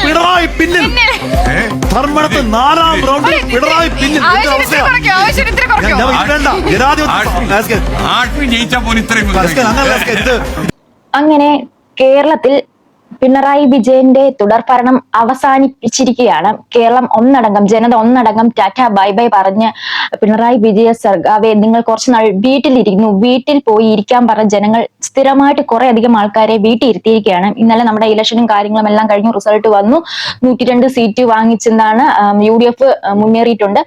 പിണറായി പിന്നിൽ ധർമ്മടത്ത് 4ാം റൗണ്ടിൽ പിണറായി പിന്നിൽ. അങ്ങനെ കേരളത്തിൽ പിണറായി വിജയന്റെ തുടർഭരണം അവസാനിപ്പിച്ചിരിക്കുകയാണ്. കേരളം ഒന്നടങ്കം, ജനത ഒന്നടങ്കം ടാറ്റ ബൈ ബൈ പറഞ്ഞ് പിണറായി വിജയ സർഗാവെ നിങ്ങൾ കുറച്ച് നാൾ വീട്ടിലിരിക്കുന്നു, വീട്ടിൽ പോയി ഇരിക്കാൻ പറഞ്ഞ ജനങ്ങൾ സ്ഥിരമായിട്ട് കുറെ അധികം ആൾക്കാരെ വീട്ടിൽ ഇരുത്തിയിരിക്കുകയാണ്. ഇന്നലെ നമ്മുടെ ഇലക്ഷനും കാര്യങ്ങളും എല്ലാം കഴിഞ്ഞു, റിസൾട്ട് വന്നു. 102 സീറ്റ് വാങ്ങിച്ചെന്നാണ് UDF മുന്നേറിയിട്ടുണ്ട്.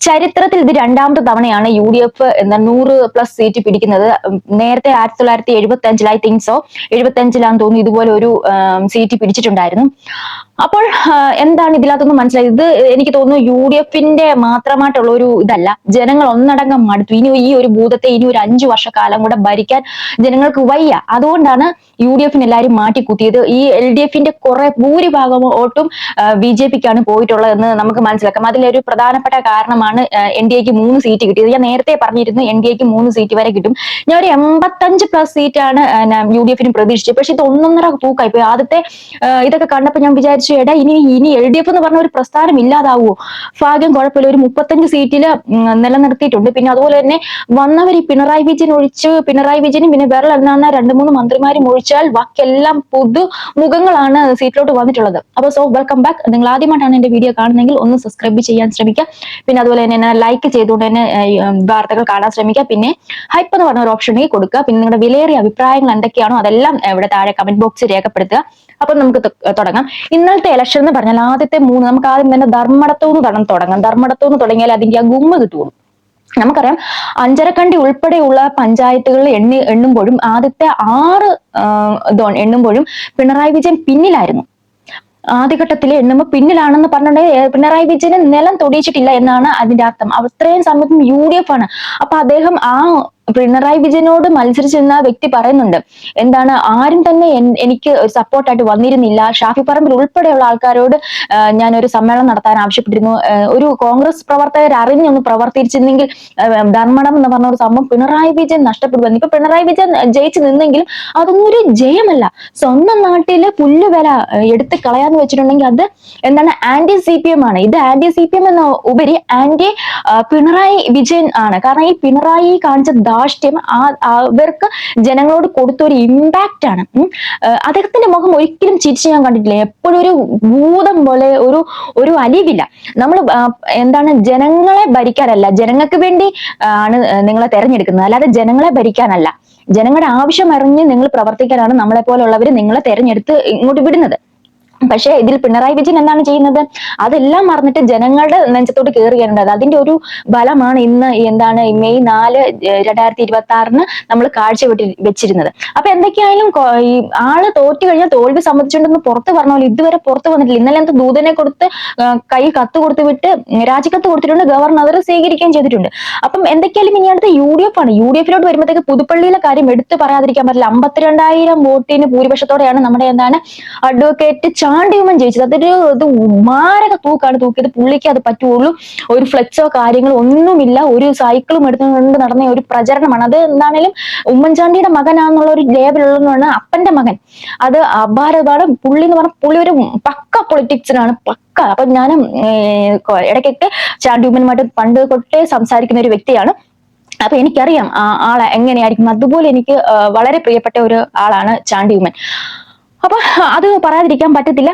ചരിത്രത്തിൽ ഇത് 2ാമത്തെ തവണയാണ് UDF 100+ സീറ്റ് പിടിക്കുന്നത്. നേരത്തെ 1975 ഐ തിങ്ക് സോ 75 തോന്നുന്നു ഇതുപോലെ ഒരു സീറ്റ് പിടിച്ചിട്ടുണ്ടായിരുന്നു. അപ്പോൾ എന്താണ് ഇതിനകത്തൊന്നും മനസ്സിലായത്? ഇത് എനിക്ക് തോന്നുന്നു UDFന്റെ മാത്രമായിട്ടുള്ള ഒരു ഇതല്ല, ജനങ്ങൾ ഒന്നടങ്കം മടുത്തു. ഇനി ഈ ഒരു ഭൂതത്തെ ഇനി ഒരു 5 വർഷക്കാലം കൂടെ ഭരിക്കാൻ ജനങ്ങൾക്ക് വയ്യ. അതുകൊണ്ടാണ് UDFന് എല്ലാവരും മാറ്റിക്കുത്തിയത്. ഈ LDFന്റെ കുറെ ഭൂരിഭാഗം വോട്ടും BJPക്കാണ് പോയിട്ടുള്ളതെന്ന് നമുക്ക് മനസ്സിലാക്കാം. അതിലൊരു പ്രധാനപ്പെട്ട കാരണമാണ് NDAക്ക് 3 സീറ്റ് കിട്ടിയത്. ഞാൻ നേരത്തെ പറഞ്ഞിരുന്നു NDAക്ക് 3 സീറ്റ് വരെ കിട്ടും. ഞാൻ ഒരു 85+ സീറ്റാണ് UDFന് പ്രതീക്ഷിച്ചത്. പക്ഷെ ഇത് 1.5 തൂക്കായി. ആദ്യത്തെ ഇതൊക്കെ കണ്ടപ്പോൾ ഞാൻ വിചാരിച്ചു, എടാ ഇനി LDF എന്ന് പറഞ്ഞ ഒരു പ്രസ്ഥാനം ഇല്ലാതാവുമോ? ഭാഗ്യം, കുഴപ്പമില്ല, ഒരു 35 സീറ്റില് നിലനിർത്തിയിട്ടുണ്ട്. പിന്നെ അതുപോലെ തന്നെ വന്നവർ ഈ പിണറായി വിജയനും പിന്നെ വേറെ 2-3 മന്ത്രിമാരും ഒഴിച്ചാൽ ബാക്കിയെല്ലാം പുതുമുഖങ്ങളാണ് സീറ്റിലോട്ട് വന്നിട്ടുള്ളത്. അപ്പൊ വെൽക്കം ബാക്ക്. നിങ്ങൾ ആദ്യമായിട്ടാണ് എന്റെ വീഡിയോ കാണുന്നതെങ്കിൽ ഒന്ന് സബ്സ്ക്രൈബ് ചെയ്യാൻ ശ്രമിക്കുക. പിന്നെ അതുപോലെ തന്നെ ലൈക്ക് ചെയ്തുകൊണ്ട് തന്നെ വാർത്തകൾ കാണാൻ ശ്രമിക്കുക. പിന്നെ ഹൈപ്പ് എന്ന് പറഞ്ഞ ഒരു ഓപ്ഷനിൽ കൊടുക്കുക. പിന്നെ നിങ്ങളുടെ വിലയേറിയ അഭിപ്രായങ്ങൾ എന്തൊക്കെയാണോ അതെല്ലാം ഇവിടെ താഴെ കമന്റ് ബോക്സിൽ രേഖപ്പെടുത്തുക. അപ്പൊ നമുക്ക് തുടങ്ങാം. ഇന്നലത്തെ ഇലക്ഷൻ എന്ന് പറഞ്ഞാൽ ആദ്യത്തെ 3 നമുക്ക് ആദ്യം തന്നെ ധർമ്മടത്തുനിന്ന് തുടങ്ങാം. ധർമ്മടത്തുനിന്ന് തുടങ്ങിയാൽ അതിന്റെ ആ ഗുമ്മ കിട്ടുള്ളൂ. നമുക്കറിയാം, അഞ്ചരക്കണ്ടി ഉൾപ്പെടെയുള്ള പഞ്ചായത്തുകളിൽ എണ്ണുമ്പോഴും ആദ്യത്തെ 6 എണ്ണുമ്പോഴും പിണറായി വിജയൻ പിന്നിലായിരുന്നു. ആദ്യഘട്ടത്തിൽ എണ്ണുമ്പോൾ പിന്നിലാണെന്ന് പറഞ്ഞിട്ടുണ്ടെങ്കിൽ പിണറായി വിജയന് നിലം തൊടിയിച്ചിട്ടില്ല എന്നാണ് അതിന്റെ അർത്ഥം. അത്രയും സമയത്തും UDF ആണ്. അപ്പൊ അദ്ദേഹം ആ പിണറായി വിജയനോട് മത്സരിച്ചിരുന്ന വ്യക്തി പറയുന്നുണ്ട്, എന്താണ്, ആരും തന്നെ എനിക്ക് സപ്പോർട്ടായിട്ട് വന്നിരുന്നില്ല. ഷാഫി പറമ്പിൽ ഉൾപ്പെടെയുള്ള ആൾക്കാരോട് ഞാനൊരു സമ്മേളനം നടത്താൻ ആവശ്യപ്പെട്ടിരുന്നു. ഒരു കോൺഗ്രസ് പ്രവർത്തകർ അറിഞ്ഞൊന്ന് പ്രവർത്തിച്ചിരുന്നെങ്കിൽ ധർമ്മടം എന്ന് പറഞ്ഞ ഒരു സംഭവം പിണറായി വിജയൻ നഷ്ടപ്പെടുന്നു. ഇപ്പൊ പിണറായി വിജയൻ ജയിച്ചു നിന്നെങ്കിലും അതൊന്നും ഒരു ജയമല്ല. സ്വന്തം നാട്ടില് പുല്ലുവില എടുത്ത് കളയാന്ന് വെച്ചിട്ടുണ്ടെങ്കിൽ അത് എന്താണ്, ആന്റി CPM ആണ്. ഇത് ആന്റി CPM എന്ന ഉപരി ആന്റി പിണറായി വിജയൻ ആണ്. കാരണം ഈ പിണറായി കാണിച്ച ധാർഷ്ട്യം അവർക്ക് ജനങ്ങളോട് കൊടുത്ത ഒരു ഇമ്പാക്റ്റ് ആണ്. അദ്ദേഹത്തിന്റെ മുഖം ഒരിക്കലും ചിരിച്ച് ഞാൻ കണ്ടിട്ടില്ല. എപ്പോഴും ഒരു ഭൂതം പോലെ, ഒരു അലിവില്ല. നമ്മൾ എന്താണ്, ജനങ്ങളെ ഭരിക്കാനല്ല, ജനങ്ങൾക്ക് വേണ്ടി ആണ് നിങ്ങളെ തെരഞ്ഞെടുക്കുന്നത്, അല്ലാതെ ജനങ്ങളെ ഭരിക്കാനല്ല. ജനങ്ങളുടെ ആവശ്യം അറിഞ്ഞ് നിങ്ങൾ പ്രവർത്തിക്കാനാണ് നമ്മളെ പോലുള്ളവർ നിങ്ങളെ തെരഞ്ഞെടുത്ത് ഇങ്ങോട്ട് വിടുന്നത്. പക്ഷെ ഇതിൽ പിണറായി വിജയൻ എന്താണ് ചെയ്യുന്നത്? അതെല്ലാം മറന്നിട്ട് ജനങ്ങളുടെ നെഞ്ചത്തോട്ട് കയറുകയാണ്. അതിന്റെ ഒരു ബലമാണ് ഇന്ന് എന്താണ് മെയ് 4, 2026 നമ്മൾ വെച്ചിരുന്നത്. അപ്പൊ എന്തൊക്കെയായാലും ഈ ആള് തോറ്റു കഴിഞ്ഞാൽ തോൽവി സമ്മതിച്ചുകൊണ്ടെന്ന് പുറത്ത് പറഞ്ഞ പോലെ ഇതുവരെ പുറത്ത് വന്നിട്ടില്ല. ഇന്നലെ എന്ത് ദൂതനെ കൊടുത്ത് കയ്യിൽ കത്ത് കൊടുത്ത് വിട്ട് രാജിക്കത്ത് കൊടുത്തിട്ടുണ്ട്. ഗവർണർ അത് സ്വീകരിക്കുകയും ചെയ്തിട്ടുണ്ട്. അപ്പം എന്തൊക്കെയായാലും ഇനി അടുത്ത UDF ആണ്. UDFിലോട്ട് വരുമ്പോഴത്തേക്ക് പുതുപ്പള്ളിയിലെ കാര്യം എടുത്ത് പറയാതിരിക്കാൻ പറ്റില്ല. 52,000 വോട്ടിന് ഭൂരിപക്ഷത്തോടെയാണ് നമ്മുടെ എന്താണ് അഡ്വക്കേറ്റ് ചാണ്ടി ഉമ്മൻ ജയിച്ചത്. അതൊരു മാരക തൂക്കാണ് തൂക്കിയത്. പുള്ളിക്ക് അത് പറ്റുള്ളൂ. ഒരു ഫ്ലെക്സോ കാര്യങ്ങളോ ഒന്നുമില്ല. ഒരു സൈക്കിളും എടുത്തുകൊണ്ട് നടന്ന ഒരു പ്രചരണമാണ്. അത് എന്താണേലും ഉമ്മൻചാണ്ടിയുടെ മകനാന്നുള്ള ഒരു ലേബലുള്ളതാണ്, അപ്പന്റെ മകൻ. അത് അപാരതാണ്. പുള്ളി എന്ന് പറഞ്ഞാൽ പുള്ളി ഒരു പക്ക പൊളിറ്റിക്സിനാണ്, പക്ക. അപ്പൊ ഞാനും ഇടയ്ക്കൊക്കെ ചാണ്ടി ഉമ്മനുമായിട്ട് പണ്ട് തൊട്ടേ സംസാരിക്കുന്ന ഒരു വ്യക്തിയാണ്. അപ്പൊ എനിക്കറിയാം ആളെ എങ്ങനെയായിരിക്കും. അതുപോലെ എനിക്ക് വളരെ പ്രിയപ്പെട്ട ഒരു ആളാണ് ചാണ്ടി ഉമ്മൻ. അപ്പൊ അത് പറയാതിരിക്കാൻ പറ്റത്തില്ല.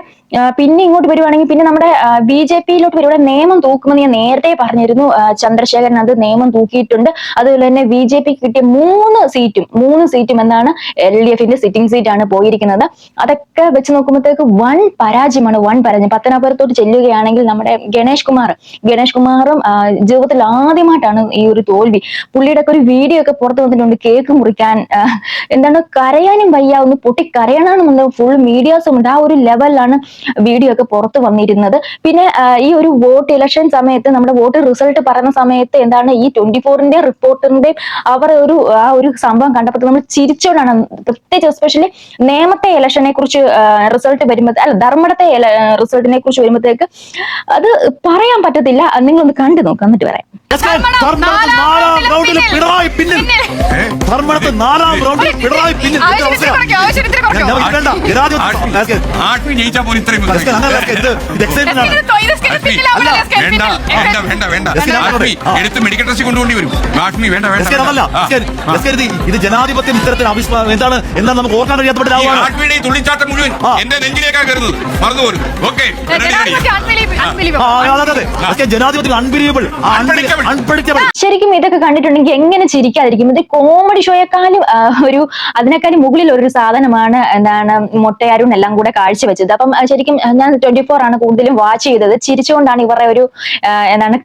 പിന്നെ ഇങ്ങോട്ട് വരുവാണെങ്കിൽ പിന്നെ നമ്മുടെ BJPയിലോട്ട് വരുവാണെങ്കിൽ നിയമം തൂക്കുമെന്ന് ഞാൻ നേരത്തെ പറഞ്ഞിരുന്നു. ചന്ദ്രശേഖരൻ അത് നിയമം തൂക്കിയിട്ടുണ്ട്. അതുപോലെ തന്നെ BJPക്ക് കിട്ടിയ 3 സീറ്റും എന്നാണ് LDFന്റെ സിറ്റിംഗ് സീറ്റാണ് പോയിരിക്കുന്നത്. അതൊക്കെ വെച്ച് നോക്കുമ്പോഴത്തേക്ക് വൻ പരാജയമാണ്. പത്തനാപുരത്തോട്ട് ചെല്ലുകയാണെങ്കിൽ നമ്മുടെ ഗണേഷ് കുമാറും ജീവിതത്തിൽ ആദ്യമായിട്ടാണ് ഈ ഒരു തോൽവി. പുള്ളിയുടെ ഒക്കെ ഒരു വീഡിയോ ഒക്കെ പുറത്തു വന്നിട്ടുണ്ട്. കേക്ക് മുറിക്കാൻ എന്താണ്, കരയാനും വയ്യ, ഒന്ന് പൊട്ടിക്കരയണമെന്ന് ഫുൾ മീഡിയാസും ഉണ്ട്. ആ ഒരു ലെവലിലാണ് വീഡിയോ ഒക്കെ പുറത്തു വന്നിരുന്നത്. പിന്നെ ഈ ഒരു വോട്ട് ഇലക്ഷൻ സമയത്ത് നമ്മുടെ വോട്ട് റിസൾട്ട് പറയുന്ന സമയത്ത് എന്താണ്, ഈ 24ന്റെ റിപ്പോർട്ടറിന്റെ അവർ ആ ഒരു സംഭവം കണ്ടപ്പോൾ നമ്മൾ ചിരിച്ചോണ്ടാണ്. പ്രത്യേകിച്ച് എസ്പെഷ്യലി നേമത്തെ ഇലക്ഷനെ കുറിച്ച് റിസൾട്ട് വരുമ്പോൾ, അല്ല ധർമ്മടത്തെ റിസൾട്ടിനെ കുറിച്ച് വരുമ്പോഴത്തേക്ക് അത് പറയാൻ പറ്റത്തില്ല. നിങ്ങളൊന്ന് കണ്ടു നോക്കാം, എന്നിട്ട് പറയാം. നാലാം റൗണ്ടിൽ പിണറായി പിന്നിൽ. ധർമ്മടത്ത് 4ാം റൗണ്ടിൽ പിണറായി പിന്നിൽ. എടുത്ത് മെഡിക്കൽ ടെസ്റ്റ് കൊണ്ടുപോണ്ടി വരും. ഇത് ജനാധിപത്യം ഇത്തരത്തിൽ എന്താണ് നമുക്ക് ഓർക്കാൻ കഴിയാത്തപ്പെട്ട തുള്ളിച്ചാട്ടം മുഴുവൻ എന്റെ നെഞ്ചിലേക്കാണ് കയറുന്നത്. മറന്നുപോലും. ഓക്കെ, ജനാധിപത്യം അൺബിലീവബിൾ, അൺപ്രഡിക്റ്റബിൾ. ശരിക്കും ഇതൊക്കെ കണ്ടിട്ടുണ്ടെങ്കിൽ എങ്ങനെ ചിരിക്കാതിരിക്കും? ഇത് കോമഡി ഷോയെക്കാളും അതിനേക്കാളും മുകളിൽ ഒരു സാധനമാണ് മൊട്ടയാരും എല്ലാം കൂടെ കാഴ്ചവെച്ചത്. അപ്പം ശരിക്കും ഞാൻ 24 ആണ് കൂടുതലും വാച്ച് ചെയ്തത്. ചിരിച്ചുകൊണ്ടാണ് ഇവരുടെ ഒരു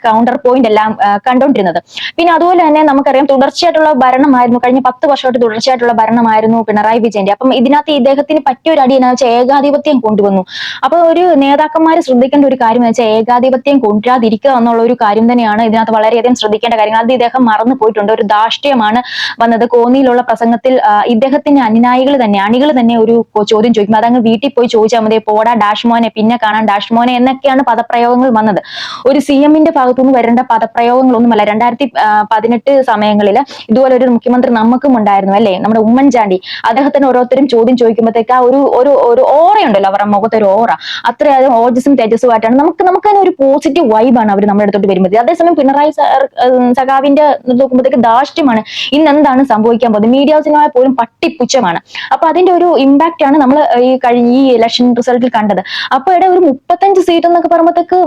കൗണ്ടർ പോയിന്റ് എല്ലാം കണ്ടോണ്ടിരുന്നത്. പിന്നെ അതുപോലെ തന്നെ നമുക്കറിയാം തുടർച്ചയായിട്ടുള്ള ഭരണമായിരുന്നു, കഴിഞ്ഞ 10 വർഷമായിട്ട് തുടർച്ചയായിട്ടുള്ള ഭരണമായിരുന്നു പിണറായി വിജയന്റെ. അപ്പം ഇതിനകത്ത് ഇദ്ദേഹത്തിന് പറ്റിയ ഒരു അടി എന്ന് വെച്ചാൽ ഏകാധിപത്യം കൊണ്ടുവന്നു. അപ്പൊ ഒരു നേതാക്കന്മാർ ശ്രദ്ധിക്കേണ്ട ഒരു കാര്യം എന്ന് വെച്ചാൽ ഏകാധിപത്യം കൊണ്ടുവരാതിരിക്കുക എന്നുള്ള ഒരു കാര്യം തന്നെയാണ് ഇതിനകത്ത് വളരെയധികം ശ്രദ്ധിക്കേണ്ട കാര്യങ്ങൾ. അത് ഇദ്ദേഹം മറന്നു പോയിട്ടുണ്ട്. ഒരു ധാർഷ്ട്യമാണ് വന്നത്. കോന്നിയിലുള്ള പ്രസംഗത്തിൽ ഇദ്ദേഹത്തിന്റെ അണികൾ തന്നെ ഒരു ചോദ്യം ചോദിക്കും. അതങ്ങ് വീട്ടിൽ പോയി ചോദിച്ചാൽ മതി, പോടാ ഡാഷ്മോനെ, പിന്നെ കാണാൻ ഡാഷ്മോനെ എന്നൊക്കെയാണ് പദപ്രയോഗങ്ങൾ വന്നത്. ഒരു CM-ന്റെ ഭാഗത്തുനിന്ന് വരേണ്ട പദപ്രയോഗങ്ങളൊന്നുമല്ല. 2018 സമയങ്ങളിൽ ഇതുപോലെ ഒരു മുഖ്യമന്ത്രി നമുക്കും ഉണ്ടായിരുന്നു അല്ലേ, നമ്മുടെ ഉമ്മൻചാണ്ടി. അദ്ദേഹത്തിന് ഓരോരുത്തരും ചോദ്യം ചോദിക്കുമ്പോഴത്തേക്ക് ആ ഒരു ഓറയുണ്ടല്ലോ അവരുടെ മുഖത്ത്, ഒരു ഓറ അത്രയധികം ഓജസ്സും തേജസ്സുമായിട്ടാണ് നമുക്ക് തന്നെ ഒരു പോസിറ്റീവ് വൈബാണ് അവർ നമ്മുടെ അടുത്തോട്ട് വരുന്നത്. അതേസമയം പിണറായി സഖാവിന്റെ നോക്കുമ്പോഴത്തേക്ക് ധാർഷ്ട്യമാണ്. ഇന്ന് എന്താണ് സംഭവിക്കാൻ പോകുന്നത്? മീഡിയാസിനായ പോലും പട്ടിപ്പുച്ഛമാണ്. അപ്പൊ അതിന്റെ ഒരു ഇമ്പാക്ട് ആണ് നമ്മൾ ഈ ഇലക്ഷൻ റിസൾട്ടിൽ കണ്ടത്. അപ്പൊ ഇവിടെ ഒരു 35 സീറ്റ് എന്നൊക്കെ പറയുമ്പോഴത്തേക്ക്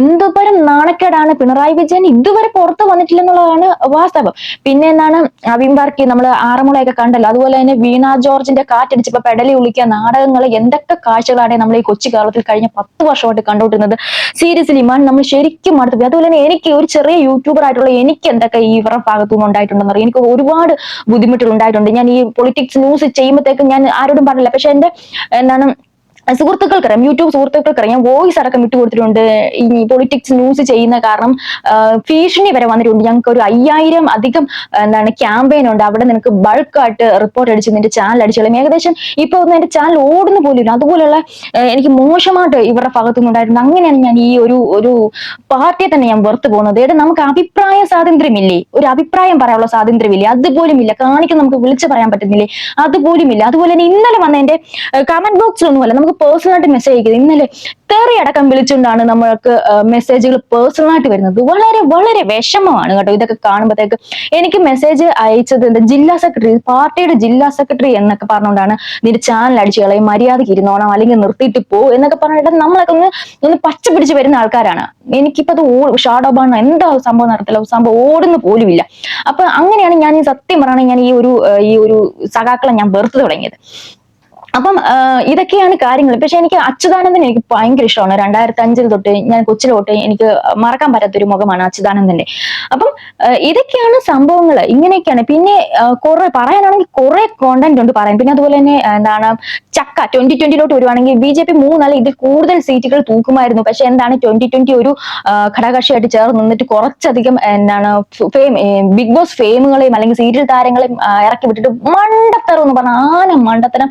എന്തുപരം നാണക്കേടാണ്. പിണറായി വിജയൻ ഇതുവരെ പുറത്ത് വന്നിട്ടില്ലെന്നുള്ളതാണ് വാസ്തവം. പിന്നെ എന്താണ് അവിംബാർക്കി നമ്മൾ ആറന്മുളയൊക്കെ കണ്ടല്ലോ. അതുപോലെ തന്നെ വീണ ജോർജിന്റെ കാറ്റടിച്ചപ്പോ പെടലി ഉളിക്കുക നാടകങ്ങൾ, എന്തൊക്കെ കാഴ്ചകളാണ് നമ്മൾ ഈ കൊച്ചു കേരളത്തിൽ കഴിഞ്ഞ 10 വർഷമായിട്ട് കണ്ടുകൊണ്ടിരുന്നത്. സീരിയസ്ലി നമ്മൾ ശരിക്കും മടുത്തു. അതുപോലെ തന്നെ എനിക്ക് ഒരു ചെറിയ യൂട്യൂബർ ആയിട്ടുള്ള എനിക്ക് എന്തൊക്കെ ഇവരുടെ ഭാഗത്തുനിന്ന് ഉണ്ടായിട്ടുണ്ടെന്ന് അറിയാം. എനിക്ക് ഒരുപാട് ബുദ്ധിമുട്ടുകൾ ഉണ്ടായിട്ടുണ്ട്. ഞാൻ ഈ പൊളിറ്റിക്സ് ന്യൂസ് ചെയ്യുമ്പോഴത്തേക്കും ഞാൻ ആരോടും പറഞ്ഞില്ല. പക്ഷെ എന്റെ സുഹൃത്തുക്കൾക്കറിയാം, യൂട്യൂബ് സുഹൃത്തുക്കൾക്കറിയാം, വോയിസ് അടക്കം വിട്ടു കൊടുത്തിട്ടുണ്ട്. ഈ പൊളിറ്റിക്സ് ന്യൂസ് ചെയ്യുന്ന കാരണം ഭീഷണി വരെ വന്നിട്ടുണ്ട്. ഞങ്ങൾക്ക് ഒരു 5000 അധികം ക്യാമ്പയിൻ ഉണ്ട്, അവിടെ നിനക്ക് ബൾക്കായിട്ട് റിപ്പോർട്ട് അടിച്ച് നിന്റെ ചാനൽ അടിച്ചോളും. ഏകദേശം ഇപ്പൊ ഒന്നും എന്റെ ചാനൽ ഓടുന്ന പോലും. അതുപോലെയുള്ള എനിക്ക് മോശമായിട്ട് ഇവരുടെ ഭാഗത്തുനിന്ന് ഉണ്ടായിട്ടുണ്ട്. അങ്ങനെയാണ് ഞാൻ ഈ ഒരു പാർട്ടിയെ തന്നെ ഞാൻ വെറുത്തു പോകുന്നത്. നമുക്ക് അഭിപ്രായ സ്വാതന്ത്ര്യമില്ലേ? ഒരു അഭിപ്രായം പറയാനുള്ള സ്വാതന്ത്ര്യമില്ലേ? അതുപോലും ഇല്ല. കാണിക്കും നമുക്ക് വിളിച്ചു പറയാൻ പറ്റുന്നില്ലേ? അതുപോലും ഇല്ല. അതുപോലെ തന്നെ ഇന്നലെ വന്ന എന്റെ കമന്റ് ബോക്സിലൊന്നുമല്ല, നമുക്ക് പേഴ്സണലായിട്ട് മെസ്സേജ് അയക്കുന്നത്. ഇന്നലെ തെറി അടക്കം വിളിച്ചുകൊണ്ടാണ് നമ്മൾക്ക് മെസ്സേജുകൾ പേഴ്സണലായിട്ട് വരുന്നത്. വളരെ വളരെ വിഷമമാണ് കേട്ടോ ഇതൊക്കെ കാണുമ്പോഴത്തേക്ക്. എനിക്ക് മെസ്സേജ് അയച്ചത് ജില്ലാ സെക്രട്ടറി, പാർട്ടിയുടെ ജില്ലാ സെക്രട്ടറി എന്നൊക്കെ പറഞ്ഞുകൊണ്ടാണ് നിന്റെ ചാനൽ അടിച്ചു കളയും, മര്യാദയ്ക്ക് ഇരുന്നോണം, അല്ലെങ്കിൽ നിർത്തിയിട്ട് പോ എന്നൊക്കെ പറഞ്ഞിട്ട് നമ്മളൊക്കെ ഒന്ന് പച്ച പിടിച്ച് വരുന്ന ആൾക്കാരാണ്. എനിക്കിപ്പോ അത് ഷാഡോ ബാണ് എന്താ സംഭവം നടത്തില്ല, സംഭവം ഓടുന്ന പോലുമില്ല. അപ്പൊ അങ്ങനെയാണ് ഞാൻ ഈ സത്യം പറയുകയാണെങ്കിൽ ഞാൻ ഈ ഒരു സഖാക്കളെ ഞാൻ വെറുത്തു തുടങ്ങിയത്. അപ്പം ഇതൊക്കെയാണ് കാര്യങ്ങൾ. പക്ഷെ എനിക്ക് അച്യുതാനന്ദൻ എനിക്ക് ഭയങ്കര ഇഷ്ടമാണ്. 2005 തൊട്ട് ഞാൻ കൊച്ചിലെ തൊട്ട് എനിക്ക് മറക്കാൻ പറ്റാത്തൊരു മുഖമാണ് അച്യുതാനന്ദന്റെ. അപ്പം ഇതൊക്കെയാണ് സംഭവങ്ങൾ, ഇങ്ങനെയൊക്കെയാണ്. പിന്നെ കുറെ പറയാനാണെങ്കിൽ കുറെ കോണ്ടന്റ് ഉണ്ട് പറയാൻ. പിന്നെ അതുപോലെ തന്നെ ചക്ക 2020 വരുവാണെങ്കിൽ BJP 3 അല്ല ഇതിൽ കൂടുതൽ സീറ്റുകൾ തൂക്കുമായിരുന്നു. പക്ഷെ 2020 ഒരു ഘടകകക്ഷിയായിട്ട് ചേർന്ന് നിന്നിട്ട് കുറച്ചധികം ബിഗ് ബോസ് ഫെയിമുകളെയും അല്ലെങ്കിൽ സീരിയൽ താരങ്ങളെയും ഇറക്കി വിട്ടിട്ട് മണ്ടത്തരം എന്ന് പറഞ്ഞ മണ്ടത്തരം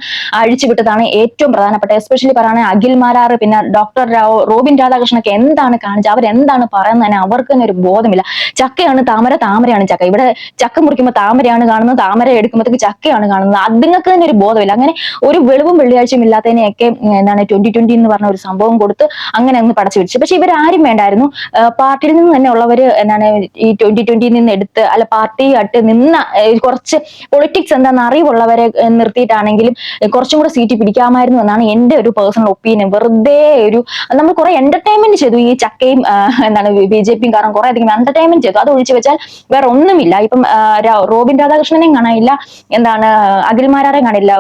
അഴിച്ചുവിട്ടതാണ് ഏറ്റവും പ്രധാനപ്പെട്ട. എസ്പെഷ്യലി പറയുകയാണെങ്കിൽ അഖിൽ മാരാർ, പിന്നെ ഡോക്ടർ റോബിൻ രാധാകൃഷ്ണനൊക്കെ എന്താണ് കാണിച്ചത്, അവരെന്താണ് പറയുന്നത് തന്നെ അവർക്ക് തന്നെ ഒരു ബോധമില്ല. ചക്കയാണ് താമരയാണ് ചക്ക. ഇവിടെ ചക്ക മുറിക്കുമ്പോൾ താമരയാണ് കാണുന്നത്, താമര എടുക്കുമ്പോഴത്തേക്ക് ചക്കയാണ് കാണുന്നത്. അതുങ്ങൾക്ക് തന്നെ ഒരു ബോധമില്ല. അങ്ങനെ ഒരു വെളിവും വെള്ളിയാഴ്ചയും ഇല്ലാത്തതിനെയൊക്കെ 2020 എന്ന് പറഞ്ഞ ഒരു സംഭവം കൊടുത്ത് അങ്ങനെ ഒന്ന് പടച്ചു വെച്ചു. പക്ഷെ ഇവരാരും വേണ്ടായിരുന്നു. പാർട്ടിയിൽ നിന്ന് തന്നെ ഉള്ളവര് ഈ 2020 നിന്ന് എടുത്ത് അല്ല പാർട്ടിയായിട്ട് നിന്ന കുറച്ച് പൊളിറ്റിക്സ് എന്താണെന്ന് അറിവുള്ളവരെ നിർത്തിയിട്ടാണെങ്കിലും കുറച്ചും കൂടെ സീറ്റ് പിടിക്കാമായിരുന്നു എന്നാണ് എന്റെ ഒരു പേഴ്സണൽ ഒപ്പീനിയൻ. വെറുതെ നമ്മൾ കുറെ എന്റർടൈൻമെന്റ് ചെയ്തു ഈ ചക്കയും BJPയും, കാരണം കുറെ അധികം എന്റർടൈൻമെന്റ് ചെയ്തു. അത് ഒഴിച്ചു വെച്ചാൽ വേറെ ഒന്നുമില്ല. ഇപ്പം റോബിൻ രാധാകൃഷ്ണനെയും കാണാനില്ല, അഖിൽമാരെയും കാണില്ല.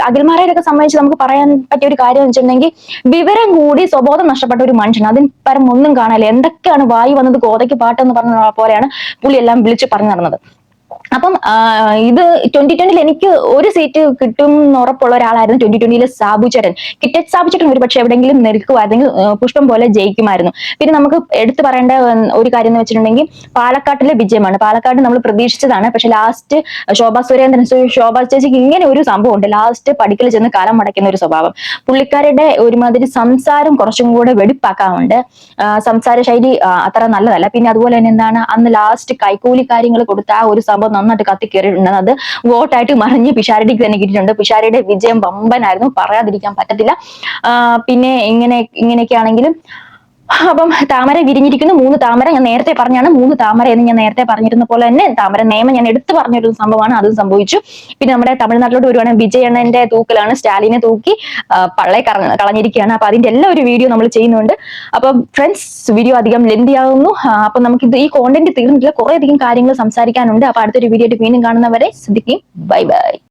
അഖിൽമാരെയൊക്കെ സംബന്ധിച്ച് നമുക്ക് പറയാൻ പറ്റിയ ഒരു കാര്യം എന്ന് വെച്ചിട്ടുണ്ടെങ്കിൽ വിവരം കൂടി സ്വബോധം നഷ്ടപ്പെട്ട ഒരു മനുഷ്യൻ. അതിന് പരം ഒന്നും കാണാനില്ല. എന്തൊക്കെയാണ് വായി വന്നത് ഗോതയ്ക്ക് പാട്ടെന്ന് പറഞ്ഞ പോലെയാണ് പുള്ളി എല്ലാം വിളിച്ച് പറഞ്ഞു നടന്നത്. അപ്പം ഇത് 2020 എനിക്ക് ഒരു സീറ്റ് കിട്ടും എന്ന് ഉറപ്പുള്ള ഒരാളായിരുന്നു 2020 സാബു ചേട്ടൻ. കിറ്ററ്റ് സാബു ചേട്ടൻ ഒരു പക്ഷെ എവിടെയെങ്കിലും നിൽക്കുമായിരുന്നെങ്കിൽ പുഷ്പം പോലെ ജയിക്കുമായിരുന്നു. പിന്നെ നമുക്ക് എടുത്തു പറയേണ്ട ഒരു കാര്യം എന്ന് വെച്ചിട്ടുണ്ടെങ്കിൽ പാലക്കാട്ടിലെ വിജയമാണ്. പാലക്കാട് നമ്മൾ പ്രതീക്ഷിച്ചതാണ്. പക്ഷെ ലാസ്റ്റ് ശോഭാ ചേച്ചിക്ക് ഇങ്ങനെ ഒരു സംഭവം ഉണ്ട്. ലാസ്റ്റ് പടിക്കൽ ചെന്ന് കാലം മടക്കുന്ന ഒരു സ്വഭാവം. പുള്ളിക്കാരുടെ ഒരുമാതിരി സംസാരം കുറച്ചും കൂടെ വെടിപ്പാക്കാറുണ്ട്. സംസാര ശൈലി അത്ര നല്ലതല്ല. പിന്നെ അതുപോലെ തന്നെ എന്താണ്, അന്ന് ലാസ്റ്റ് കൈക്കൂലി കാര്യങ്ങൾ കൊടുത്ത ആ ഒരു സംഭവം നന്നായിട്ട് കത്തിക്കേറിയിട്ടുണ്ട്. അത് വോട്ടായിട്ട് മറിഞ്ഞ് പിഷാരടിക്ക് തന്നെ കിട്ടിയിട്ടുണ്ട്. പിഷാരയുടെ വിജയം വമ്പനായിരുന്നു, പറയാതിരിക്കാൻ പറ്റത്തില്ല. പിന്നെ ഇങ്ങനെയൊക്കെ ആണെങ്കിലും അപ്പം താമര വിരിഞ്ഞിരിക്കുന്നു. 3 താമര ഞാൻ നേരത്തെ പറഞ്ഞാണ്. 3 താമര എന്ന് ഞാൻ നേരത്തെ പറഞ്ഞിരുന്ന പോലെ തന്നെ താമര നിയമം ഞാൻ എടുത്തു പറഞ്ഞൊരു സംഭവമാണ്, അതും സംഭവിച്ചു. പിന്നെ നമ്മുടെ തമിഴ്നാട്ടിലോട്ട് വരുവാണെങ്കിൽ വിജയണ്ണന്റെ തൂക്കലാണ്, സ്റ്റാലിനെ തൂക്കി പള്ളയെ കളഞ്ഞിരിക്കുകയാണ്. അപ്പൊ അതിന്റെ എല്ലാ ഒരു വീഡിയോ നമ്മൾ ചെയ്യുന്നുണ്ട്. അപ്പൊ ഫ്രണ്ട്സ്, വീഡിയോ അധികം ലെന്തി ആകുന്നു. അപ്പൊ നമുക്ക് ഈ കോണ്ടന്റ് തീർന്നിട്ടില്ല, കുറെ അധികം കാര്യങ്ങൾ സംസാരിക്കാനുണ്ട്. അപ്പൊ അടുത്തൊരു വീഡിയോ ആയിട്ട് വീണ്ടും കാണുന്നവരെ ശ്രദ്ധിക്കുകയും ബൈ ബൈ.